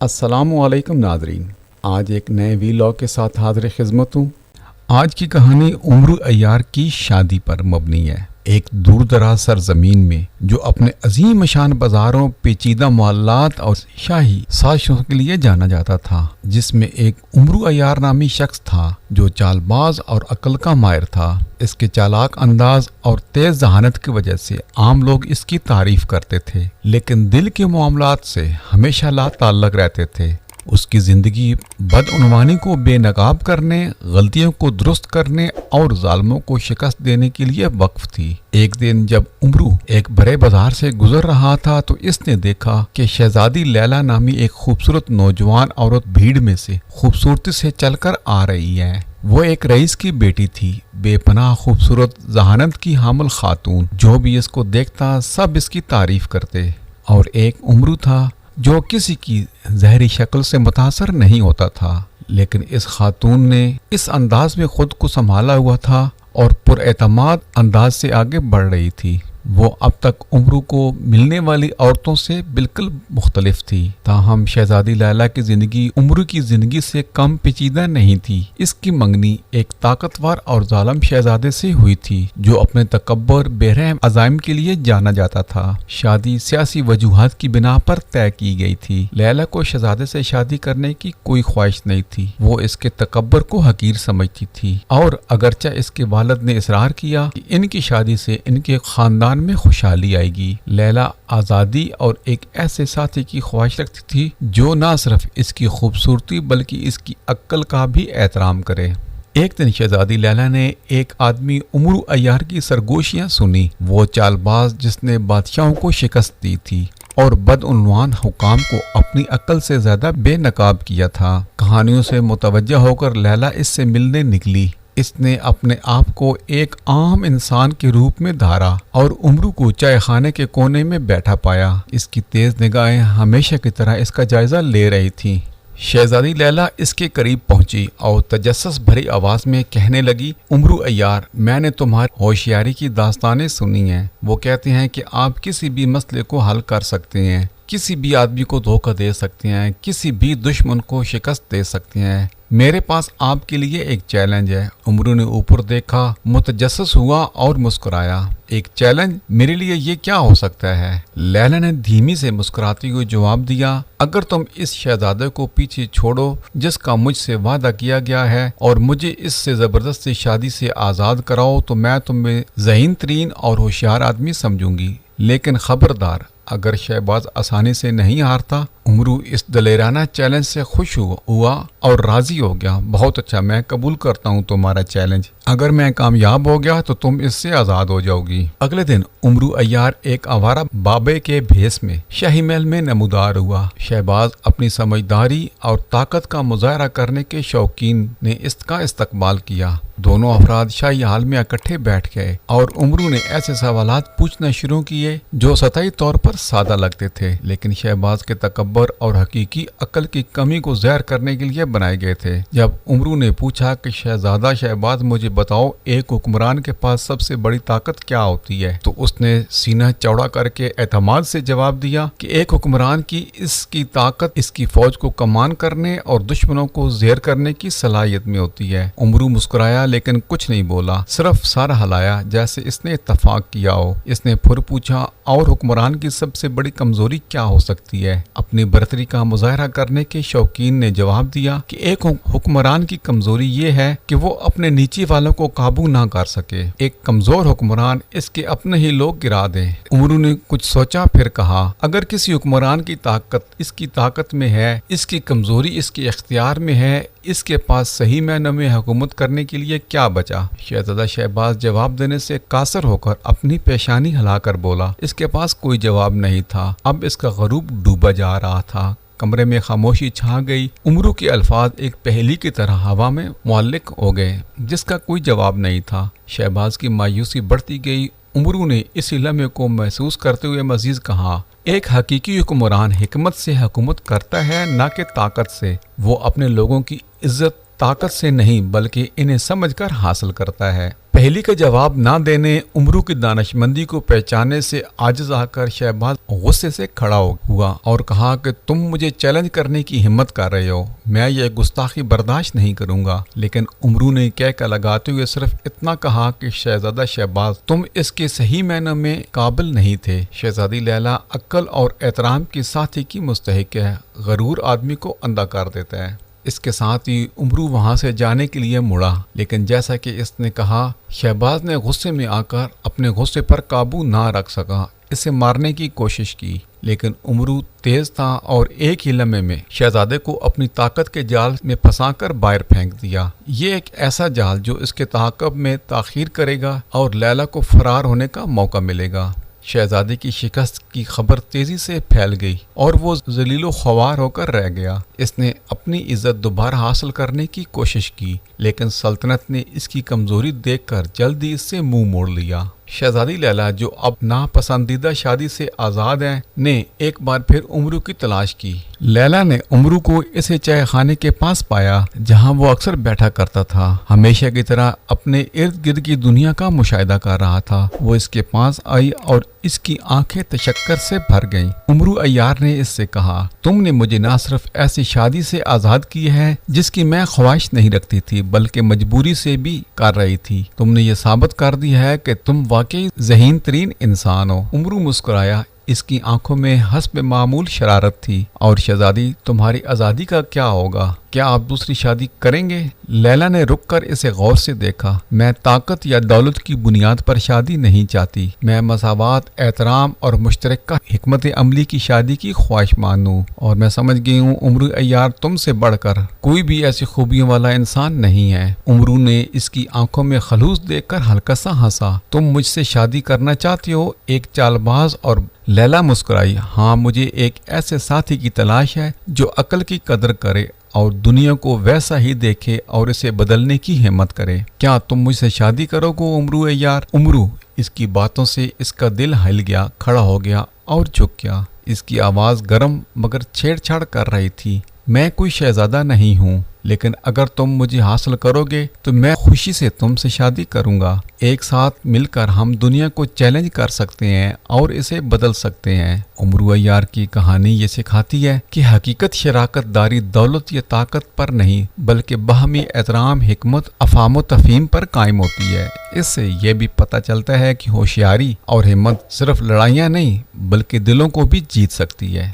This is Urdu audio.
السلام علیکم ناظرین، آج ایک نئے ویلاگ کے ساتھ حاضر خدمت ہوں۔ آج کی کہانی عمرو عیار کی شادی پر مبنی ہے۔ ایک دور دراز سرزمین میں جو اپنے عظیم شان بازاروں، پیچیدہ معاملات اور شاہی سازشوں کے لیے جانا جاتا تھا، جس میں ایک عمرو عیار نامی شخص تھا جو چال باز اور عقل کا ماہر تھا۔ اس کے چالاک انداز اور تیز ذہانت کی وجہ سے عام لوگ اس کی تعریف کرتے تھے، لیکن دل کے معاملات سے ہمیشہ لا تعلق رہتے تھے۔ اس کی زندگی بدعنوانی کو بے نقاب کرنے، غلطیوں کو درست کرنے اور ظالموں کو شکست دینے کے لیے وقف تھی۔ ایک دن جب عمرو ایک بڑے بازار سے گزر رہا تھا تو اس نے دیکھا کہ شہزادی لیلا نامی ایک خوبصورت نوجوان عورت بھیڑ میں سے خوبصورتی سے چل کر آ رہی ہے۔ وہ ایک رئیس کی بیٹی تھی، بے پناہ خوبصورت، ذہانت کی حامل خاتون۔ جو بھی اس کو دیکھتا سب اس کی تعریف کرتے۔ اور ایک عمرو تھا جو کسی کی ظاہری شکل سے متاثر نہیں ہوتا تھا، لیکن اس خاتون نے اس انداز میں خود کو سنبھالا ہوا تھا اور پر اعتماد انداز سے آگے بڑھ رہی تھی۔ وہ اب تک عمرو کو ملنے والی عورتوں سے بالکل مختلف تھی، تاہم شہزادی لیلا کی زندگی عمرو کی زندگی سے کم پیچیدہ نہیں تھی۔ اس کی منگنی ایک طاقتور اور ظالم شہزادے سے ہوئی تھی جو اپنے تکبر، بے رحم عزائم کے لیے جانا جاتا تھا۔ شادی سیاسی وجوہات کی بنا پر طے کی گئی تھی۔ لیلا کو شہزادے سے شادی کرنے کی کوئی خواہش نہیں تھی۔ وہ اس کے تکبر کو حقیر سمجھتی تھی، اور اگرچہ اس کے والد نے اصرار کیا کہ ان کی شادی سے ان کے خاندان میں خوشحالی آئے گی، لیلا آزادی اور ایک ایسے ساتھی کی خواہش رکھتی تھی جو نہ صرف اس کی خوبصورتی بلکہ اس کی عقل کا بھی احترام کرے۔ ایک دن شہزادی لیلا نے ایک آدمی عمرو عیار کی سرگوشیاں سنی۔ وہ چال باز جس نے بادشاہوں کو شکست دی تھی اور بدعنوان حکام کو اپنی عقل سے زیادہ بے نقاب کیا تھا۔ کہانیوں سے متوجہ ہو کر لیلا اس سے ملنے نکلی۔ اس نے اپنے آپ کو ایک عام انسان کے روپ میں دھارا اور عمرو کو چائے خانے کے کونے میں بیٹھا پایا۔ اس کی تیز نگاہیں ہمیشہ کی طرح اس کا جائزہ لے رہی تھیں۔ شہزادی لیلا اس کے قریب پہنچی اور تجسس بھری آواز میں کہنے لگی، عمرو عیار، میں نے تمہاری ہوشیاری کی داستانیں سنی ہیں۔ وہ کہتے ہیں کہ آپ کسی بھی مسئلے کو حل کر سکتے ہیں، کسی بھی آدمی کو دھوکہ دے سکتے ہیں، کسی بھی دشمن کو شکست دے سکتے ہیں۔ میرے پاس آپ کے لیے ایک چیلنج ہے۔ عمرو نے اوپر دیکھا، متجسس ہوا اور مسکرایا۔ ایک چیلنج؟ میرے لیے یہ کیا ہو سکتا ہے؟ لیلا نے دھیمی سے مسکراتے ہوئے جواب دیا، اگر تم اس شہزادے کو پیچھے چھوڑو جس کا مجھ سے وعدہ کیا گیا ہے اور مجھے اس سے زبردستی شادی سے آزاد کراؤ تو میں تمہیں ذہین ترین اور ہوشیار آدمی سمجھوں گی، لیکن خبردار، اگر شہباز آسانی سے نہیں ہارتا۔ عمرو اس دلیرانہ چیلنج سے خوش ہوا اور راضی ہو گیا۔ بہت اچھا، میں قبول کرتا ہوں تمہارا چیلنج۔ اگر میں کامیاب ہو گیا تو تم اس سے آزاد ہو جاؤ گی۔ اگلے دن عمرو عیار ایک آوارہ بابے کے بھیس میں شاہی محل میں نمودار ہوا۔ شہباز اپنی سمجھداری اور طاقت کا مظاہرہ کرنے کے شوقین نے اس کا استقبال کیا۔ دونوں افراد شاہی حال میں اکٹھے بیٹھ گئے اور عمرو نے ایسے سوالات پوچھنا شروع کیے جو سطحی طور پر سادہ لگتے تھے، لیکن شہباز کے تکبر اور حقیقی عقل کی کمی کو ظاہر کرنے کے لیے بنائے گئے تھے۔ جب عمرو نے پوچھا کہ شہزادہ شہباز، مجھے بتاؤ، ایک حکمران کے پاس سب سے بڑی طاقت کیا ہوتی ہے؟ تو اس نے سینہ چوڑا کر کے اعتماد سے جواب دیا کہ ایک حکمران کی اس کی طاقت اس کی فوج کو کمان کرنے اور دشمنوں کو زیر کرنے کی صلاحیت میں ہوتی ہے۔ عمرو مسکرایا لیکن کچھ نہیں بولا، صرف سر ہلایا جیسے اس نے اتفاق کیا ہو۔ اس نے پھر پوچھا، اور حکمران کی سب سے بڑی کمزوری کیا ہو سکتی ہے؟ اپنی برتری کا مظاہرہ کرنے کے شوقین نے جواب دیا کہ ایک حکمران کی کمزوری یہ ہے کہ وہ اپنے نیچے والوں کو قابو نہ کر سکے۔ ایک کمزور حکمران اس کے اپنے ہی لوگ گرا دے۔ عمرو نے کچھ سوچا، پھر کہا، اگر کسی حکمران کی طاقت اس کی طاقت میں ہے، اس کی کمزوری اس کے اختیار میں ہے، اس کے پاس صحیح معنوں میں حکومت کرنے کے لیے کیا بچا؟ شہزادہ شہباز جواب دینے سے قاصر ہو کر اپنی پیشانی ہلا کر بولا، اس کے پاس کوئی جواب نہیں تھا۔ اب اس کا غروب ڈوبا جا رہا تھا۔ کمرے میں خاموشی چھا گئی۔ عمرو کے الفاظ ایک پہیلی کی طرح ہوا میں معلق ہو گئے جس کا کوئی جواب نہیں تھا۔ شہباز کی مایوسی بڑھتی گئی۔ عمرو نے اس لمحے کو محسوس کرتے ہوئے مزید کہا، ایک حقیقی حکمران حکمت سے حکومت کرتا ہے، نہ کہ طاقت سے۔ وہ اپنے لوگوں کی عزت طاقت سے نہیں بلکہ انہیں سمجھ کر حاصل کرتا ہے۔ پہلی کا جواب نہ دینے، امرو کی دانشمندی کو پہچانے سے عاجز آ کر شہباز غصے سے کھڑا ہوا اور کہا کہ تم مجھے چیلنج کرنے کی ہمت کر رہے ہو، میں یہ گستاخی برداشت نہیں کروں گا۔ لیکن امرو نے کہہ لگاتے ہوئے صرف اتنا کہا کہ شہزادہ شہباز تم اس کے صحیح معنوں میں قابل نہیں تھے۔ شہزادی لیلا عقل اور احترام کی ساتھی کی مستحق ہے، غرور آدمی کو اندھا کر دیتا ہے۔ اس کے ساتھ ہی امرو وہاں سے جانے کے لیے مڑا، لیکن جیسا کہ اس نے کہا، شہباز نے غصے میں آ کر اپنے غصے پر قابو نہ رکھ سکا، اسے مارنے کی کوشش کی، لیکن امرو تیز تھا اور ایک ہی لمحے میں شہزادے کو اپنی طاقت کے جال میں پھنسا کر باہر پھینک دیا۔ یہ ایک ایسا جال جو اس کے تعاقب میں تاخیر کرے گا اور لیلا کو فرار ہونے کا موقع ملے گا۔ شہزادے کی شکست کی خبر تیزی سے پھیل گئی اور وہ ذلیل و خوار ہو کر رہ گیا۔ اس نے اپنی عزت دوبارہ حاصل کرنے کی کوشش کی، لیکن سلطنت نے اس کی کمزوری دیکھ کر جلدی اس سے منہ موڑ لیا۔ شہزادی لیلا، جو اب ناپسندیدہ شادی سے آزاد ہیں، نے ایک بار پھر امرو کی تلاش کی۔ لیلا نے امرو کو اسے چائے خانے کے پاس پایا جہاں وہ اکثر بیٹھا کرتا تھا، ہمیشہ کی طرح اپنے ارد گرد کی دنیا کا مشاہدہ کر رہا تھا۔ وہ اس کے پاس آئی اور اس کی آنکھیں تشکر سے بھر گئیں۔ امرو عیار نے اس سے کہا، تم نے مجھے نہ صرف ایسی شادی سے آزاد کی ہے جس کی میں خواہش نہیں رکھتی تھی، بلکہ مجبوری سے بھی کر رہی تھی۔ تم نے یہ ثابت کر دی ہے کہ تم واقعی ذہین ترین انسان ہو۔ امرو مسکرایا، اس کی آنکھوں میں حسب معمول شرارت تھی۔ اور شہزادی، تمہاری آزادی کا کیا ہوگا؟ کیا آپ دوسری شادی کریں گے؟ لیلا نے رک کر اسے غور سے دیکھا۔ میں طاقت یا دولت کی بنیاد پر شادی نہیں چاہتی، میں مساوات، احترام اور مشترکہ حکمت عملی کی شادی کی خواہش مند ہوں، اور میں سمجھ گئی ہوں امرو عیار تم سے بڑھ کر کوئی بھی ایسی خوبیوں والا انسان نہیں ہے۔ امرو نے اس کی آنکھوں میں خلوص دیکھ کر ہلکا سا ہنسا۔ تم مجھ سے شادی کرنا چاہتی ہو؟ ایک چال باز اور لیلا مسکرائی۔ ہاں، مجھے ایک ایسے ساتھی کی تلاش ہے جو عقل کی قدر کرے اور دنیا کو ویسا ہی دیکھے اور اسے بدلنے کی ہمت کرے۔ کیا تم مجھ سے شادی کرو گے امرو عیار؟ امرو، اس کی باتوں سے اس کا دل ہل گیا، کھڑا ہو گیا اور جھک گیا۔ اس کی آواز گرم مگر چھیڑ چھاڑ کر رہی تھی۔ میں کوئی شہزادہ نہیں ہوں، لیکن اگر تم مجھے حاصل کرو گے تو میں خوشی سے تم سے شادی کروں گا۔ ایک ساتھ مل کر ہم دنیا کو چیلنج کر سکتے ہیں اور اسے بدل سکتے ہیں۔ امرو عیار کی کہانی یہ سکھاتی ہے کہ حقیقت شراکت داری دولت یا طاقت پر نہیں، بلکہ باہمی احترام، حکمت، افہام و تفہیم پر قائم ہوتی ہے۔ اس سے یہ بھی پتہ چلتا ہے کہ ہوشیاری اور ہمت صرف لڑائیاں نہیں بلکہ دلوں کو بھی جیت سکتی ہے۔